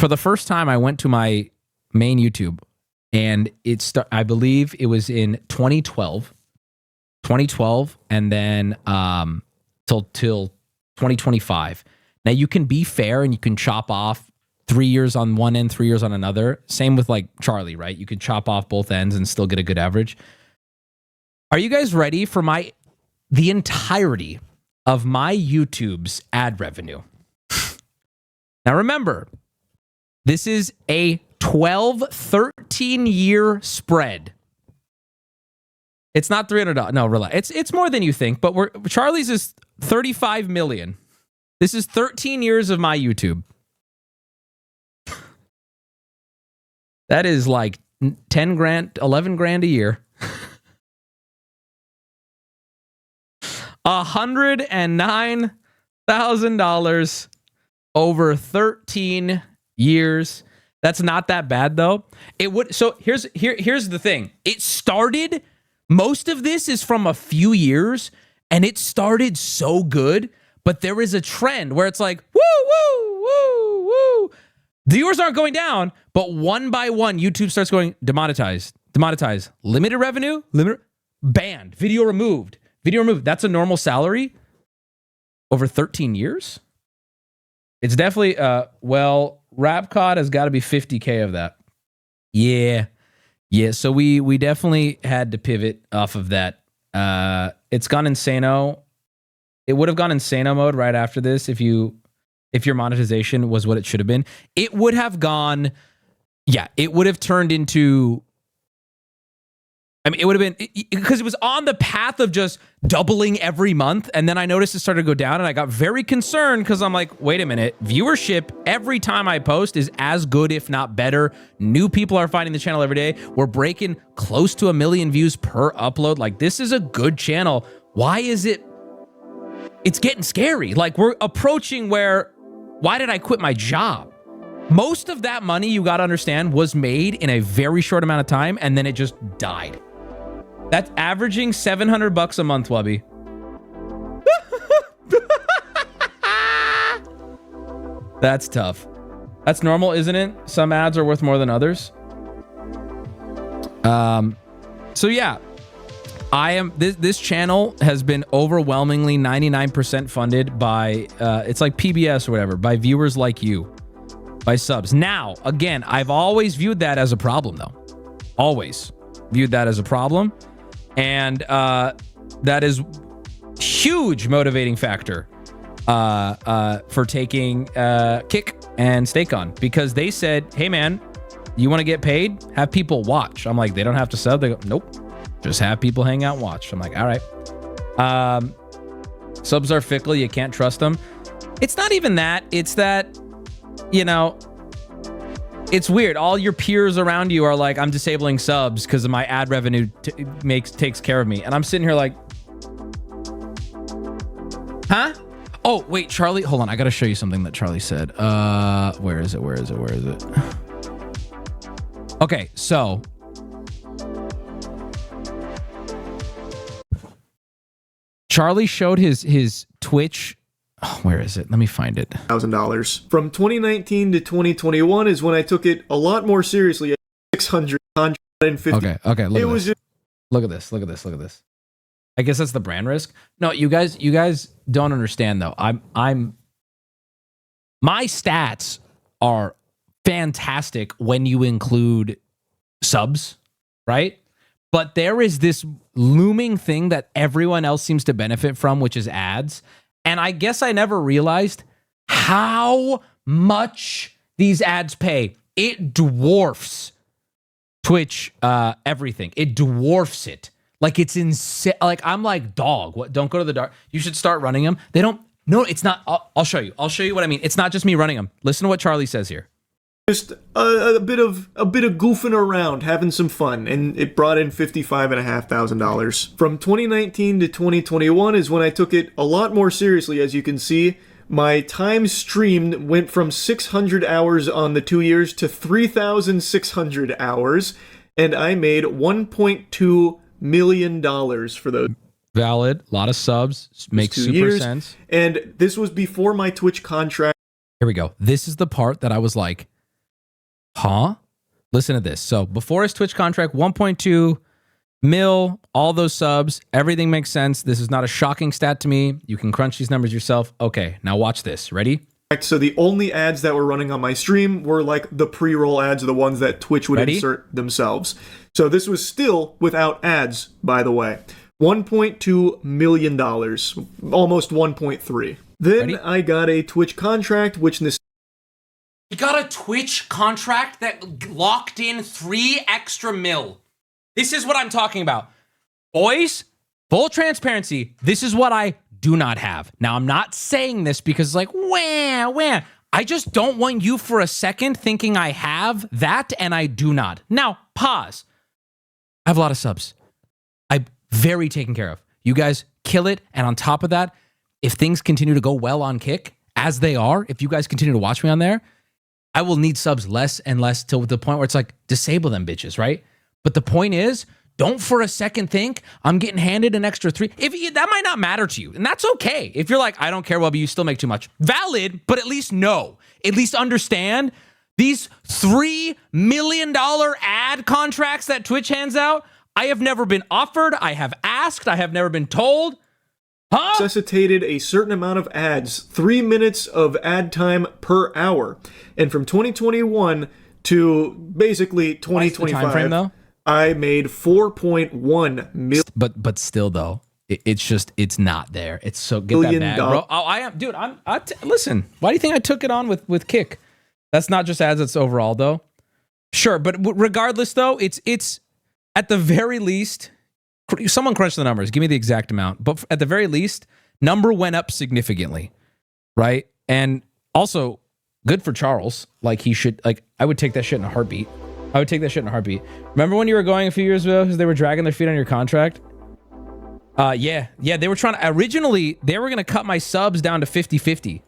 for the first time, I went to my main YouTube, and I believe it was in 2012, and then till 2025. Now you can be fair and you can chop off 3 years on one end, 3 years on another. Same with like Charlie, right? You can chop off both ends and still get a good average. Are you guys ready for the entirety of my YouTube's ad revenue? Now remember, this is a 12, 13 year spread. It's not $300. No, relax. It's more than you think, but Charlie's is 35 million. This is 13 years of my YouTube. That is like 10 grand, 11 grand a year. $109,000 over 13 years. That's not that bad though. So here's the thing. It started, most of this is from a few years, and it started so good, but there is a trend where it's like, woo, woo, woo, woo. Viewers aren't going down, but one by one, YouTube starts going demonetized, limited revenue, banned, video removed. That's a normal salary over 13 years. It's definitely, RapCod has got to be 50K of that. Yeah. So we definitely had to pivot off of that. It's gone insano. It would have gone insano mode right after this if your monetization was what it should have been. It would have gone, it would have turned into, it would have been, because it was on the path of just doubling every month, and then I noticed it started to go down, and I got very concerned because I'm like, wait a minute, viewership every time I post is as good, if not better. New people are finding the channel every day. We're breaking close to 1 million views per upload. Like, this is a good channel. Why is it? It's getting scary. Like, we're approaching why did I quit my job? Most of that money, you got to understand, was made in a very short amount of time, and then it just died. That's averaging $700 a month, Wubby. That's tough. That's normal, isn't it? Some ads are worth more than others. So yeah, this channel has been overwhelmingly 99% funded by it's like PBS or whatever, by viewers like you, by subs. Now, again, I've always viewed that as a problem though. Always viewed that as a problem. And that is huge motivating factor for taking Kick and Stake-On, because they said, hey man, you want to get paid? Have people watch. I'm like, they don't have to sub. They go, nope. Just have people hang out and watch. I'm like, all right. Subs are fickle. You can't trust them. It's not even that. It's that, it's weird. All your peers around you are like, I'm disabling subs because of my ad revenue takes care of me. And I'm sitting here like, huh? Oh, wait, Charlie, hold on. I got to show you something that Charlie said. Where is it? Okay, so Charlie showed his Twitch. Oh, where is it? Let me find it. $1,000. From 2019 to 2021 is when I took it a lot more seriously. At 650. Okay. Look at this. I guess that's the brand risk. No, you guys don't understand though. My stats are fantastic when you include subs, right? But there is this looming thing that everyone else seems to benefit from, which is ads. And I guess I never realized how much these ads pay. It dwarfs Twitch everything. It dwarfs it. Like, it's insane. Like, I'm like, dog, what? Don't go to the dark. You should start running them. They don't. No, it's not. I'll show you. I'll show you what I mean. It's not just me running them. Listen to what Charlie says here. Just a bit of goofing around, having some fun, and it brought in $55,500. From 2019 to 2021 is when I took it a lot more seriously. As you can see, my time streamed went from 600 hours on the 2 years to 3,600 hours, and I made $1.2 million for those. Valid. A lot of subs. Makes super sense. And this was before my Twitch contract. Here we go. This is the part that I was like, Huh? Listen to this. So before his Twitch contract, 1.2 mil, all those subs, everything makes sense. This is not a shocking stat to me. You can crunch these numbers yourself. Okay, now watch this. Ready? So the only ads that were running on my stream were like the pre-roll ads, the ones that Twitch would insert themselves. So this was still without ads, by the way. $1.2 million, almost 1.3. Then I got a Twitch contract, which You got a Twitch contract that locked in 3 extra mil. This is what I'm talking about. Boys, full transparency, this is what I do not have. Now, I'm not saying this because like, wah. I just don't want you for a second thinking I have that and I do not. Now, pause. I have a lot of subs. I'm very taken care of. You guys kill it. And on top of that, if things continue to go well on Kick, as they are, if you guys continue to watch me on there, I will need subs less and less till the point where it's like, disable them bitches, right? But the point is, don't for a second think I'm getting handed an extra 3. That might not matter to you, and that's okay. If you're like, I don't care, Wubby, you still make too much. Valid, but at least know. At least understand these $3 million ad contracts that Twitch hands out, I have never been offered, I have asked, I have never been told. necessitated a certain amount of ads, 3 minutes of ad time per hour. And from 2021 to basically 2025, time frame, though? I made 4.1 million. But still, though, it's not there. It's so get that bag, bro. Oh, I am, dude. Listen. Why do you think I took it on with Kick? That's not just ads. It's overall, though. Sure, but regardless, though, it's at the very least. Someone crunch the numbers. Give me the exact amount. But at the very least, number went up significantly, right? And also, good for Charles. Like, he should, like, I would take that shit in a heartbeat. Remember when you were going a few years ago because they were dragging their feet on your contract? Yeah, they were trying to, originally, they were going to cut my subs down to 50-50.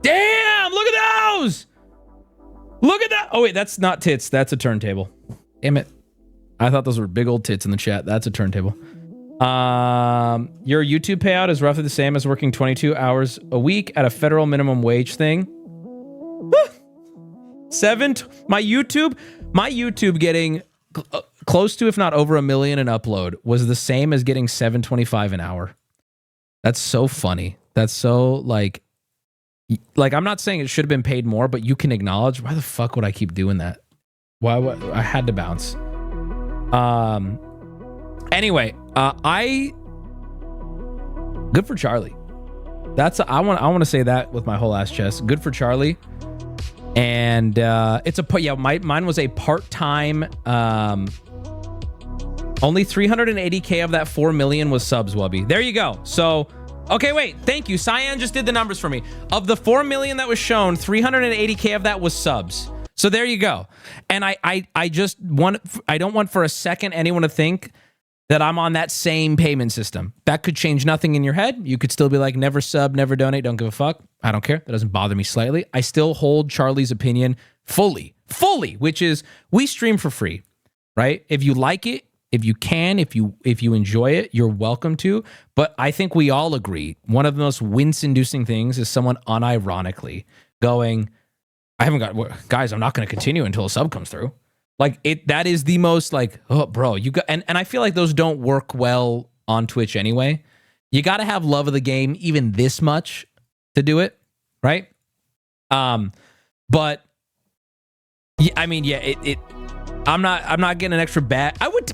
Damn, look at those! Look at that! Oh, wait, that's not tits. That's a turntable. Damn it. I thought those were big old tits in the chat. That's a turntable. Your YouTube payout is roughly the same as working 22 hours a week at a federal minimum wage thing. My YouTube getting close to, if not over, $1 million in upload was the same as getting $7.25 an hour. That's so funny. That's so like I'm not saying it should have been paid more, but you can acknowledge, why the fuck would I keep doing that? Why I had to bounce. Anyway, good for Charlie. I want to say that with my whole ass chest. Good for Charlie. And mine was a part-time, only 380K of that 4 million was subs, Wubby. There you go. So, okay, wait, thank you. Cyan just did the numbers for me. Of the 4 million that was shown, 380K of that was subs. So there you go. And I don't want for a second anyone to think that I'm on that same payment system. That could change nothing in your head. You could still be like, never sub, never donate, don't give a fuck. I don't care. That doesn't bother me slightly. I still hold Charlie's opinion fully, which is we stream for free, right? If you like it, if you can, if you enjoy it, you're welcome to. But I think we all agree one of the most wince-inducing things is someone unironically going, I'm not going to continue until a sub comes through. Like that is the most like, oh bro, you got, and I feel like those don't work well on Twitch anyway. You got to have love of the game even this much to do it, right? But yeah, I mean, yeah, I'm not getting an extra bag. I would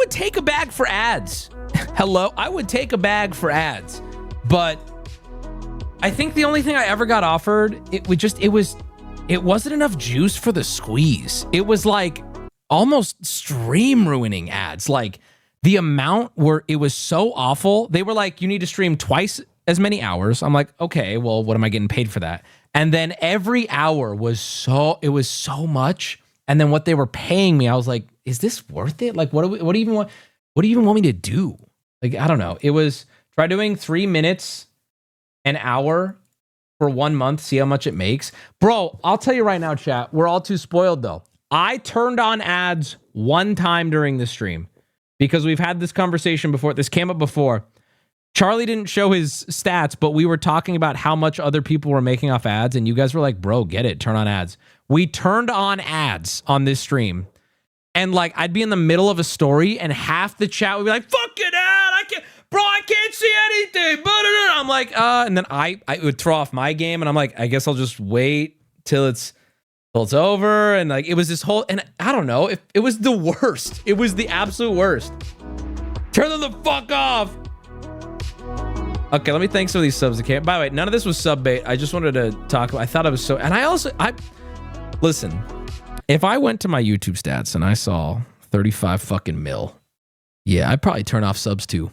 take a bag for ads. Hello, I would take a bag for ads. But I think the only thing I ever got offered, it wasn't enough juice for the squeeze. It was like almost stream ruining ads. Like the amount it was so awful. They were like, you need to stream twice as many hours. I'm like, okay, well, what am I getting paid for that? And then every hour was so much. And then what they were paying me, I was like, is this worth it? Like, what do you even want me to do? Like, I don't know. It was, try doing 3 minutes an hour for 1 month, see how much it makes. Bro, I'll tell you right now, chat, we're all too spoiled though. I turned on ads one time during the stream because we've had this conversation before. This came up before. Charlie didn't show his stats, but we were talking about how much other people were making off ads, and you guys were like, bro, get it, turn on ads. We turned on ads on this stream, and like I'd be in the middle of a story, and half the chat would be like, fucking ad, I can't see anything. I'm like, and then I would throw off my game, and I'm like, I guess I'll just wait till it's over, and like it was this whole, and I don't know, it was the worst. It was the absolute worst. Turn them the fuck off. Okay, let me thank some of these subs that came. By the way, none of this was sub bait. I just wanted to talk about, I thought I was so, and listen, if I went to my YouTube stats and I saw 35 fucking mil, yeah, I'd probably turn off subs too.